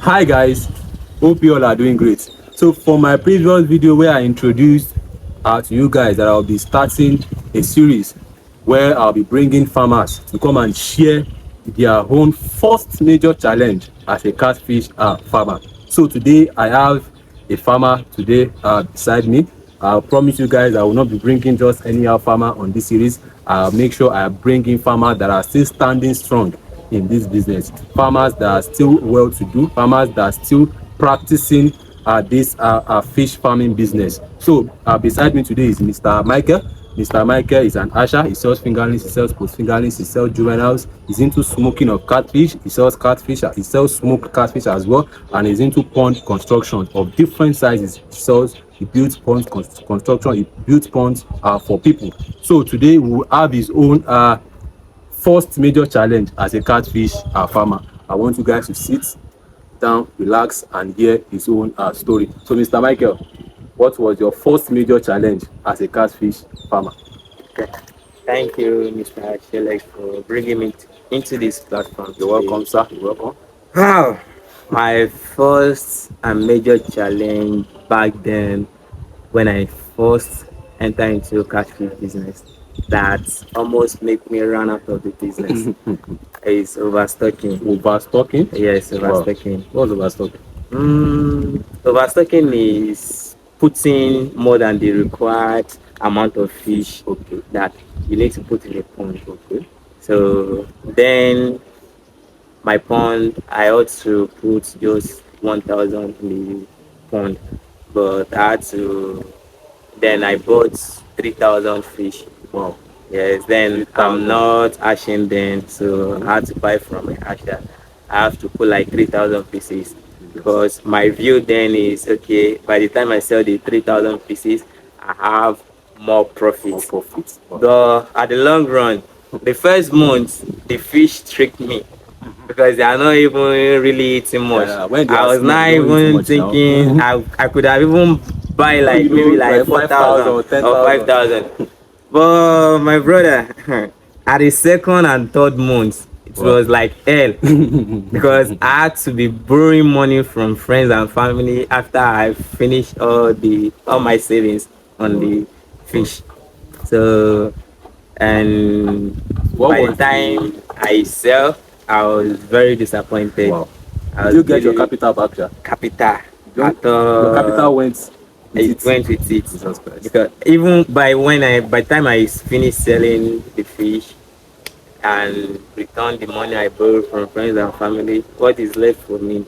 Hi guys, hope you all are doing great. So for my previous video where I introduced to you guys that I'll be starting a series where I'll be bringing farmers to come and share their own first major challenge as a catfish farmer. So today I have a farmer today beside me. I promise you guys I will not be bringing just any farmer on this series. I'll make sure I bring in farmers that are still standing strong in this business, farmers that are still well to do, farmers that are still practicing this fish farming business. So beside me today is Mr. Michael. Mr. Michael is an usher. He sells fingerlings, he sells post fingerlings, he sells juveniles. He's into smoking of catfish. He sells catfish. He sells smoked catfish as well, and he's into pond construction of different sizes. He sells. He builds ponds construction. He builds ponds for people. So today we will have his own first major challenge as a catfish farmer. I want you guys to sit down, relax, and hear his own story. So, Mr. Michael, what was your first major challenge as a catfish farmer? Thank you, Mr. Shelek, for bringing me into this platform. You're welcome, sir. You're welcome. Wow. My first and major challenge back then, when I first entered into catfish business, that almost made me run out of the business, is overstocking. Overstocking? Yes, overstocking. What's overstocking? Overstocking is putting more than the required amount of fish that you need to put in a pond. So then my pond, I ought to put just 1,000 in the pond, but I had to. Then I bought 3,000 fish. Wow. Yes. Then 3,000. I'm not hashing then, so I had to buy from a hasher. I have to put like 3,000 pieces because my view then is okay. By the time I sell the 3,000 pieces, I have more profit. Wow. But at the long run, the first month the fish tricked me because they are not even really eating much. Yeah, I was not even thinking I could have even buy like maybe like 4,000 or 5,000. But my brother, at the second and third month, it was like hell because I had to be borrowing money from friends and family after I finished all my savings on the fish. So, and by the time I sell, I was very disappointed. Wow. Did you get your capital back, sir? Capital. Your capital went. It went with it because even by the time I finished selling the fish and returned the money I borrowed from friends and family, what is left for me?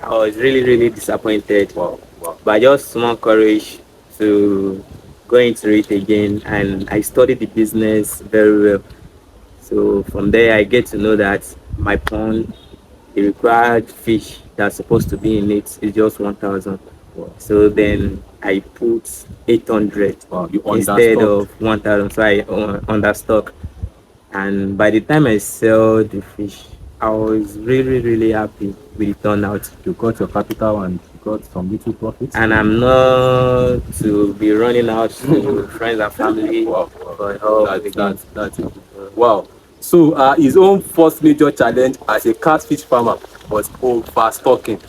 I was really disappointed. Wow. But just small courage to go into it again, and I studied the business very well. So from there I get to know that my pond, the required fish that's supposed to be in it is just 1,000. So then I put 800 instead of 1,000. So I understock. And by the time I sell the fish, I was really happy with the turnout. You got your capital and you got some little profits. And I'm not to be running out to friends and family. Wow. That's it. Wow. So his own first major challenge as a catfish farmer was overstocking.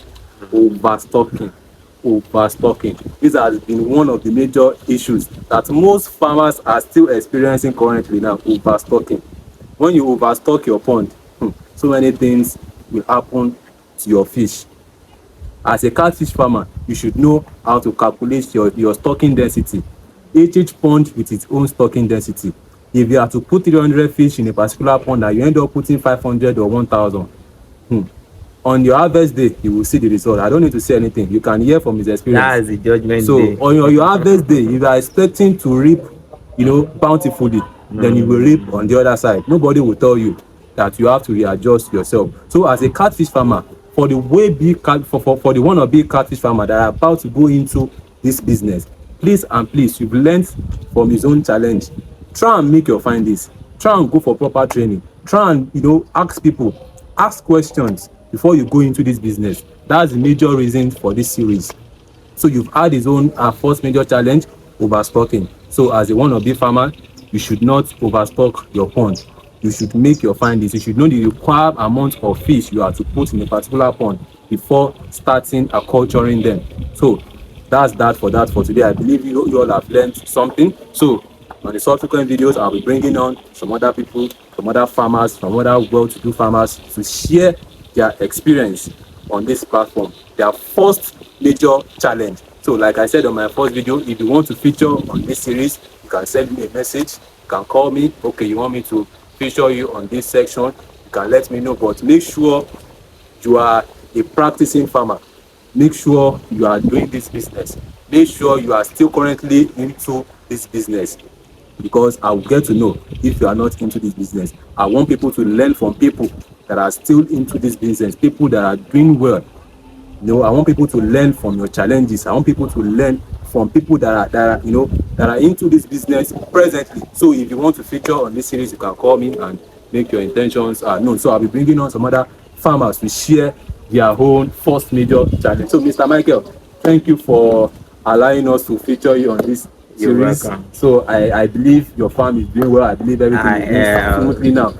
This has been one of the major issues that most farmers are still experiencing currently now. Overstocking. When you overstock your pond, so many things will happen to your fish. As a catfish farmer, you should know how to calculate your stocking density. Each pond with its own stocking density. If you have to put 300 fish in a particular pond and you end up putting 500 or 1,000, on your harvest day, you will see the result. I don't need to say anything. You can hear from his experience. That's the judgment So day. on your harvest day, if you are expecting to reap, bountifully, then you will reap on the other side. Nobody will tell you that you have to readjust yourself. So as a catfish farmer, for the wannabe catfish farmer that are about to go into this business, please, you've learned from his own challenge. Try and make your findings. Try and go for proper training. Try and ask people, ask questions before you go into this business. That's the major reason for this series. So you've had his own first major challenge, overstocking. So as a wannabe farmer, you should not overstock your pond. You should make your findings. You should know the required amount of fish you are to put in a particular pond before starting acculturing them. So that's that for today. I believe you all have learned something. So on the subsequent videos, I'll be bringing on some other people, some other farmers, some other well-to-do farmers to share their experience on this platform, their first major challenge. So like I said on my first video, if you want to feature on this series, you can send me a message, you can call me. Okay, you want me to feature you on this section, you can let me know, but make sure you are a practicing farmer. Make sure you are doing this business. Make sure you are still currently into this business, because I will get to know if you are not into this business. I want people to learn from people that are still into this business, people that are doing well. I want people to learn from your challenges. I want people to learn from people that are into this business presently. So if you want to feature on this series, you can call me and make your intentions known. So I'll be bringing on some other farmers to share their own first major challenge. So Mr. Michael, thank you for allowing us to feature you on this You're series. welcome. So I believe your farm is doing well. I believe everything is doing smoothly now.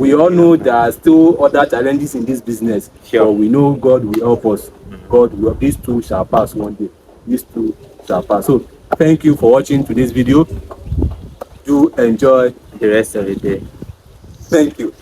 We all know there are still other challenges in this business, Sure. but we know God will help us. God will. These two shall pass one day. These two shall pass. So thank you for watching today's video. Do enjoy The rest of the day. Thank you.